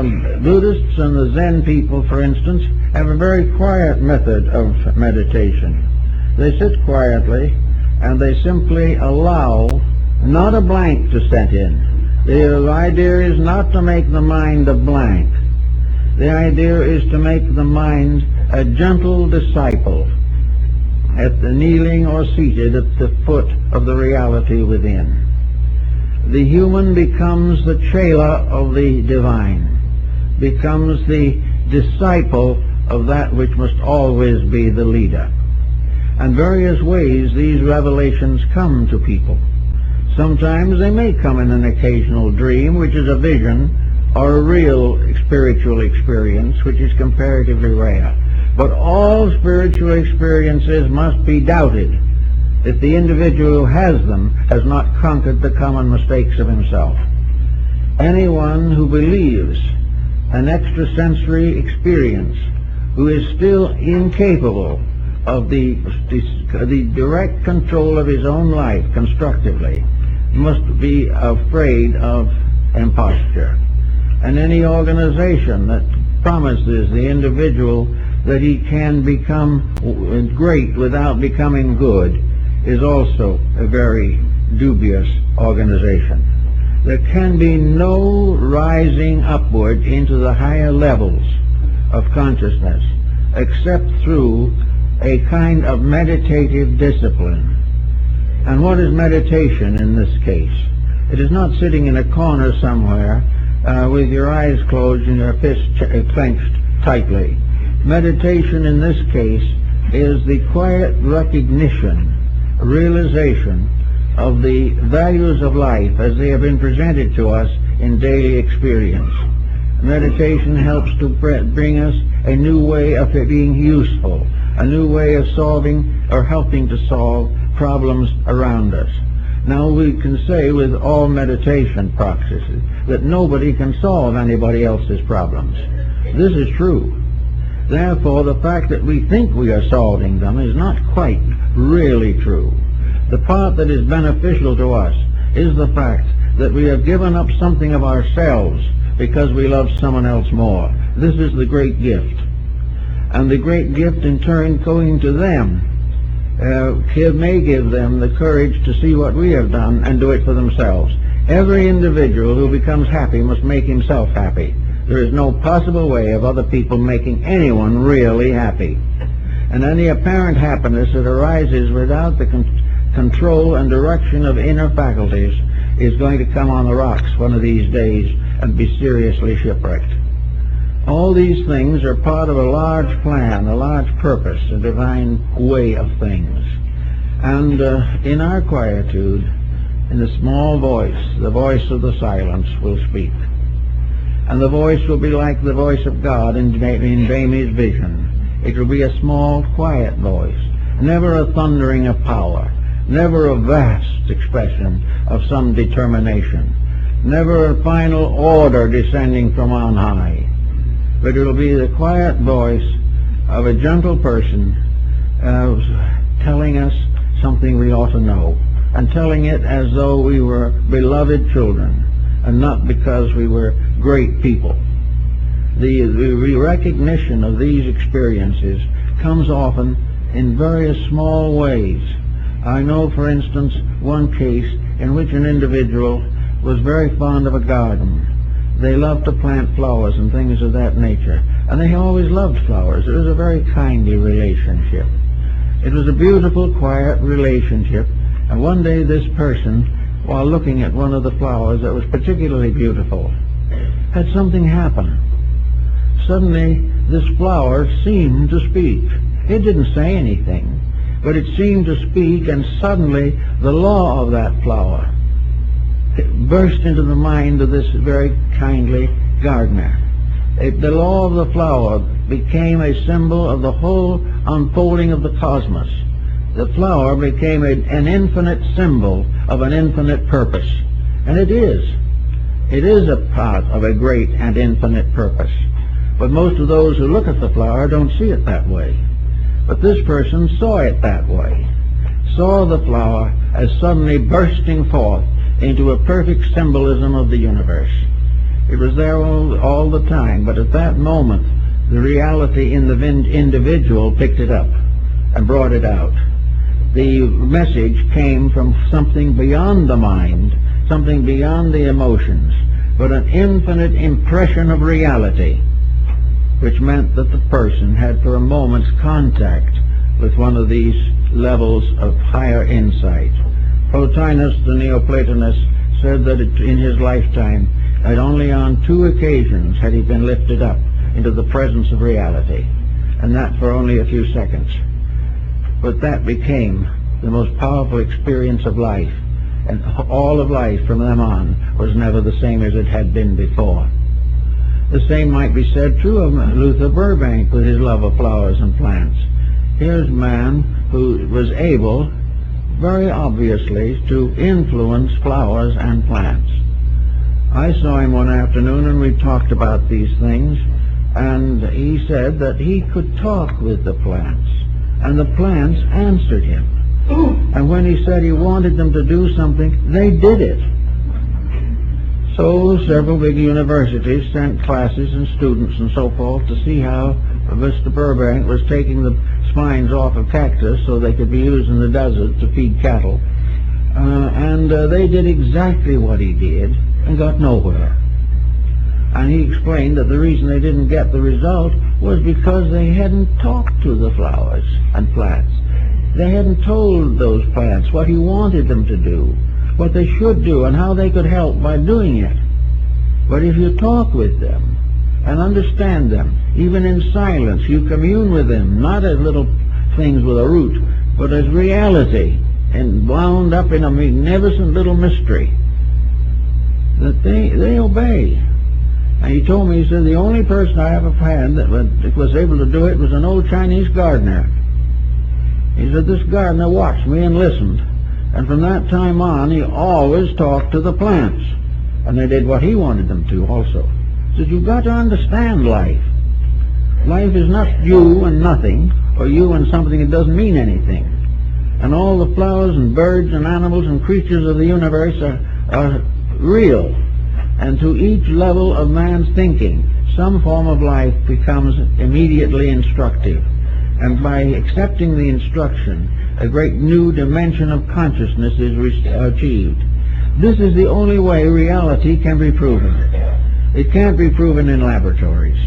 Buddhists and the Zen people, for instance, have a very quiet method of meditation. They sit quietly and they simply allow not a blank to set in. The idea is not to make the mind a blank. The idea is to make the mind a gentle disciple, at the kneeling or seated at the foot of the reality within. The human becomes the chela of the divine, becomes the disciple of that which must always be the leader. And various ways these revelations come to people. Sometimes they may come in an occasional dream, which is a vision, or a real spiritual experience, which is comparatively rare. But all spiritual experiences must be doubted if the individual who has them has not conquered the common mistakes of himself. Anyone who believes an extrasensory experience, who is still incapable of the direct control of his own life constructively, must be afraid of imposture. And any organization that promises the individual that he can become great without becoming good is also a very dubious organization. There can be no rising upward into the higher levels of consciousness except through a kind of meditative discipline. And what is meditation in this case? It is not sitting in a corner somewhere with your eyes closed and your fists clenched tightly. Meditation in this case is the quiet recognition, realization of the values of life as they have been presented to us in daily experience. Meditation helps to bring us a new way of being useful, a new way of solving or helping to solve problems around us. Now we can say with all meditation practices that nobody can solve anybody else's problems. This is true. Therefore, the fact that we think we are solving them is not quite really true. The part that is beneficial to us is the fact that we have given up something of ourselves because we love someone else more. This is the great gift. And the great gift in turn going to them may give them the courage to see what we have done and do it for themselves. Every individual who becomes happy must make himself happy. There is no possible way of other people making anyone really happy. And any apparent happiness that arises without the control and direction of inner faculties is going to come on the rocks one of these days and be seriously shipwrecked. All these things are part of a large plan, a large purpose, a divine way of things. And in our quietude, in the small voice, the voice of the silence will speak. And the voice will be like the voice of God in Bami's vision. It will be a small, quiet voice, never a thundering of power, never a vast expression of some determination, never a final order descending from on high, but it will be the quiet voice of a gentle person telling us something we ought to know, and telling it as though we were beloved children, and not because we were great people. The recognition of these experiences comes often in various small ways. I know, for instance, one case in which an individual was very fond of a garden. They loved to plant flowers and things of that nature, and they always loved flowers. It was a very kindly relationship. It was a beautiful, quiet relationship, and one day this person, while looking at one of the flowers that was particularly beautiful, had something happen. Suddenly, this flower seemed to speak. It didn't say anything, but it seemed to speak, and suddenly the law of that flower burst into the mind of this very kindly gardener. The law of the flower became a symbol of the whole unfolding of the cosmos. The flower became an infinite symbol of an infinite purpose. And it is. It is a part of a great and infinite purpose. But most of those who look at the flower don't see it that way. But this person saw it that way. Saw the flower as suddenly bursting forth into a perfect symbolism of the universe. It was there all the time, but at that moment, the reality in the individual picked it up and brought it out. The message came from something beyond the mind, something beyond the emotions, but an infinite impression of reality, which meant that the person had for a moment's contact with one of these levels of higher insight. Plotinus, the Neoplatonist, said that in his lifetime, that only on 2 occasions had he been lifted up into the presence of reality, and that for only a few seconds. But that became the most powerful experience of life, and all of life from then on was never the same as it had been before. The same might be said true of Luther Burbank with his love of flowers and plants. Here's a man who was able, very obviously, to influence flowers and plants. I saw him one afternoon and we talked about these things, and he said that he could talk with the plants, and the plants answered him. And when he said he wanted them to do something, they did it. So several big universities sent classes and students and so forth to see how Mr. Burbank was taking the spines off of cactus so they could be used in the desert to feed cattle. And they did exactly what he did and got nowhere. And he explained that the reason they didn't get the result was because they hadn't talked to the flowers and plants. They hadn't told those plants what he wanted them to do, what they should do, and how they could help by doing it. But if you talk with them and understand them, even in silence, you commune with them, not as little things with a root, but as reality, and wound up in a magnificent little mystery, that they obey. And he told me, he said, the only person I ever had that was able to do it was an old Chinese gardener. He said, this gardener watched me and listened, and from that time on he always talked to the plants, and they did what he wanted them to also. He said, you've got to understand life. Life is not you and nothing, or you and something that doesn't mean anything. And all the flowers and birds and animals and creatures of the universe are real. And to each level of man's thinking, some form of life becomes immediately instructive. And by accepting the instruction, a great new dimension of consciousness is achieved. This is the only way reality can be proven. It can't be proven in laboratories.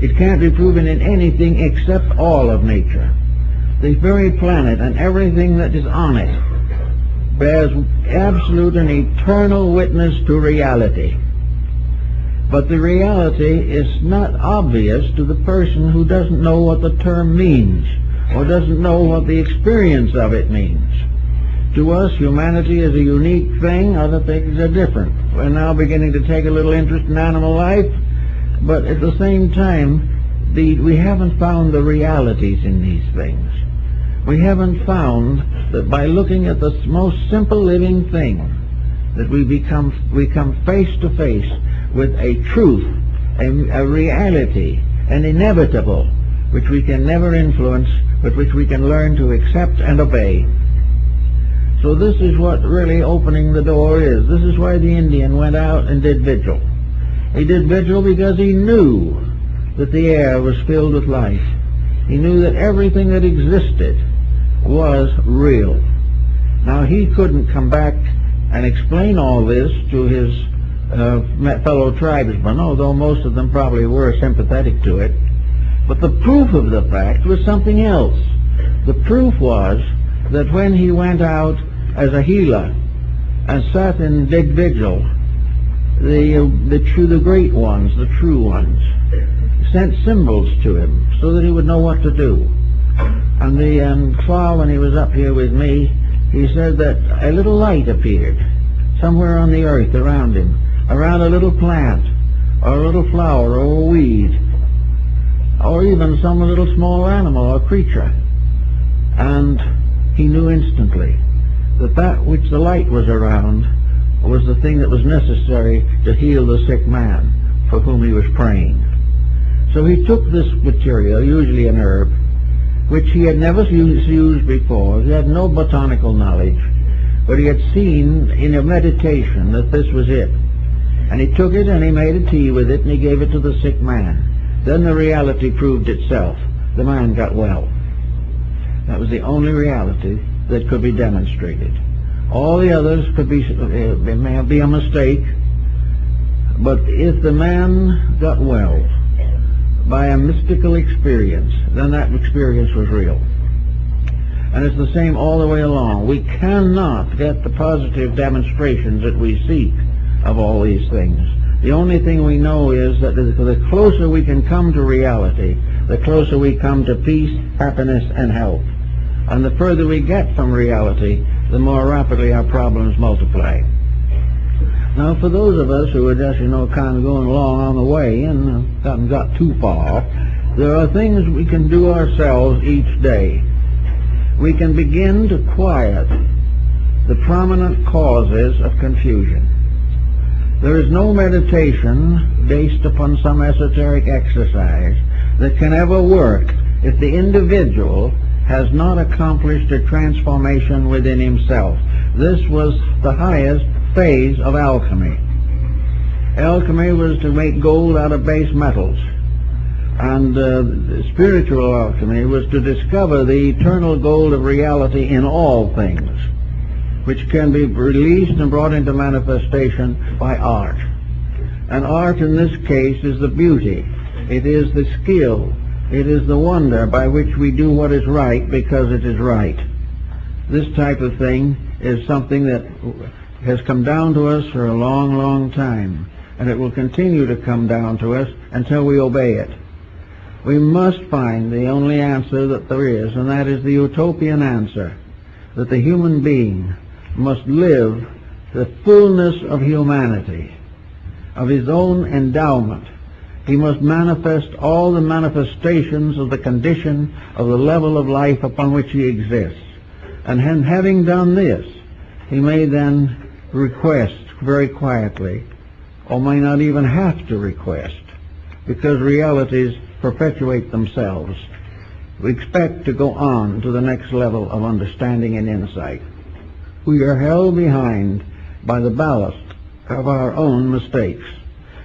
It can't be proven in anything except all of nature. The very planet and everything that is on it bears absolute and eternal witness to reality. But the reality is not obvious to the person who doesn't know what the term means, or doesn't know what the experience of it means. To us, humanity is a unique thing, other things are different. We're now beginning to take a little interest in animal life, but at the same time, we haven't found the realities in these things. We haven't found that by looking at the most simple living thing, that we come face to face with a truth, a reality, an inevitable, which we can never influence, but which we can learn to accept and obey. So this is what really opening the door is. This is why the Indian went out and did vigil. He did vigil because he knew that the air was filled with life. He knew that everything that existed was real. Now he couldn't come back and explain all this to his fellow tribesmen, although most of them probably were sympathetic to it. But the proof of the fact was something else. The proof was that when he went out as a healer and sat and did vigil, the great ones, the true ones, sent symbols to him so that he would know what to do. And the fall, when he was up here with me, he said that a little light appeared somewhere on the earth around him, around a little plant, or a little flower, or a weed, or even some little small animal or creature. And he knew instantly that that which the light was around was the thing that was necessary to heal the sick man for whom he was praying. So he took this material, usually an herb, which he had never used before. He had no botanical knowledge, but he had seen in a meditation that this was it. And he took it and he made a tea with it and he gave it to the sick man. Then the reality proved itself. The man got well. That was the only reality that could be demonstrated. All the others could be, it may be a mistake, but if the man got well by a mystical experience, then that experience was real. And it's the same all the way along. We cannot get the positive demonstrations that we seek of all these things. The only thing we know is that the closer we can come to reality, the closer we come to peace, happiness, and health. And the further we get from reality, the more rapidly our problems multiply. Now, for those of us who are just, kind of going along on the way and haven't got too far, there are things we can do ourselves each day. We can begin to quiet the prominent causes of confusion. There is no meditation based upon some esoteric exercise that can ever work if the individual has not accomplished a transformation within himself. This was the highest phase of alchemy. Alchemy was to make gold out of base metals. And spiritual alchemy was to discover the eternal gold of reality in all things, which can be released and brought into manifestation by art. And art in this case is the beauty. It is the skill. It is the wonder by which we do what is right because it is right. This type of thing is something that has come down to us for a long, long time, and it will continue to come down to us until we obey it. We must find the only answer that there is, and that is the utopian answer, that the human being must live the fullness of humanity, of his own endowment. He must manifest all the manifestations of the condition of the level of life upon which he exists. And having done this, he may then request very quietly, or may not even have to request, because realities perpetuate themselves. We expect to go on to the next level of understanding and insight. We are held behind by the ballast of our own mistakes.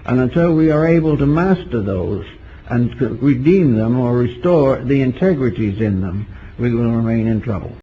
And until we are able to master those and redeem them or restore the integrities in them, we will remain in trouble.